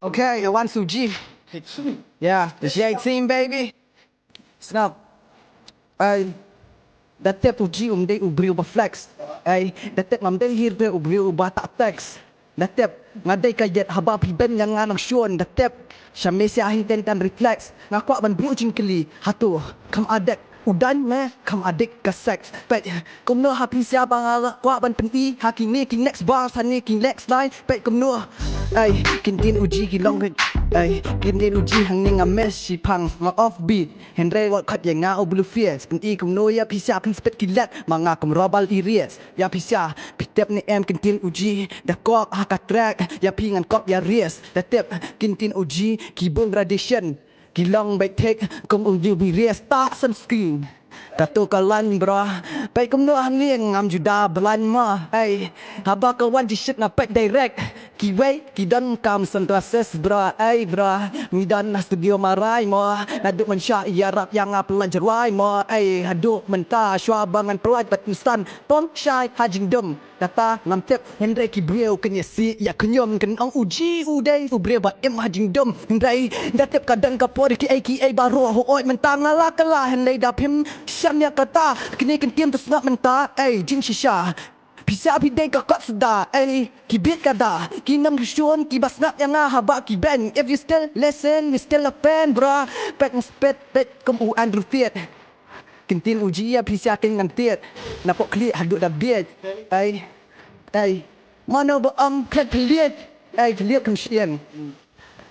Okay, one Suji. Yeah, the J team, baby. Snap. Ay, datet uji umde ubriu ba flex. Ay, datet ngamde hirde ubriu ba tak text. Datet ngadai kajet haba piben yang nganang syuan datet. Syamesi ahin tentan reflex. Ngakwak ban briu jingkeli. Hatu, kam adek. Udan meh, kam adik ke sex. Pet, kum no happy siapa ngala. Kwak ban penti, haki ni king next bar, sani king next line. Pet kum no. Ay, kintin uji kilong ay, kintin uji hang ni ngames si pang nga offbeat. Henry wat kat yang ngau blue fierce. Penti kum no ya pisah pin spet kilat. Mga kum robal iries. Ya pisah, pitep ni em kintin uji. Dah kok haka track. Ya pingan kok ya ries. Dah tep kintin uji kibung gradation. Kilong baik tek kum uji biries tak sunscreen. Katu kalan bro. Baik kum no hang ni ngam juda belan ma. Ay, haba kawan di shit ngapek direct. Kiway, kidan kam sentuases bro. Ay bro, midan na studio maray mo. Naduk mensya iarap yang apelan jerwai mo. Ay, haduk mentah syuabangan pelaj batustan. Tom syai hajing dum. Data ngam tep Henry kibreu kenyesi ya kenyom ken ang uji uday ubreu ba em hajing dum. Henry datep kadang kapori ki aka baru hooi mentang ngala kala Henry dapim syamnya kata kini kentiem tersnap mentah. Ay, jin shisha. Bisa bidai kakak sedar. Eh, kibit kada. Kinam kusyun, kibasnap yang haba kiben. If you still listen, we still a fan, bro. Pet spet, pet kum Andrew Fiat. Kintin uji ya bisa kin ngantiat. Napok klik hadut dah biat. Ay. Mana ba am kat liat. Ay, liat kum sian.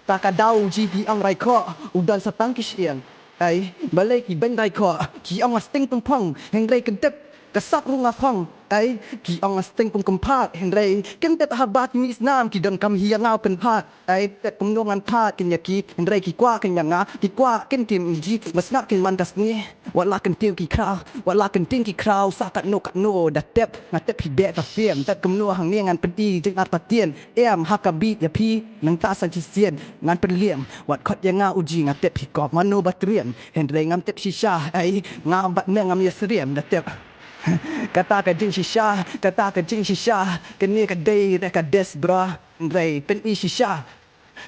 Tak kadau uji di ang raiko. Udan satang kisian. Ay, balai ki ben raiko. Ki ang asting tumpang. Henry kentep. Kasap runga pang. Ay, ki ang asting pun kempat Henry kentep habat ni Islam ki dan kam hiang ngau kempat. Ay, tet pengungan pat kin yaki Henry ki kwa kin yang ki kwa kin tim ji masnak kin mantas ni wala kin tim ki kraw wala kin tim ki kraw sa kat no datep ngatep pi bet ta fiem tet kum no hang ni ngan pedi jeng at patien em hakabi ya pi nang ta sa sien ngan peliem wat khot yang ngau uji ngatep pi kop mano batrien Henry ngam tep shisha ay ngam bat me ngam yesriem datep kata ka jing shisha kata ka jing shisha kini ka day ka des bra ndai pen i shisha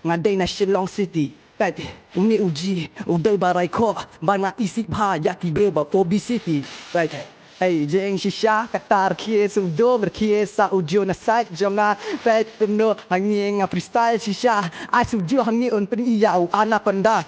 ngadai na Shillong City pet umi uji udai barai ko bana isi pa yaki beba obesity right hey jing shisha kata kie sudo berkie sa ujo na site jonga pet no hanging freestyle shisha ai sujo hangi on pen i yau ana panda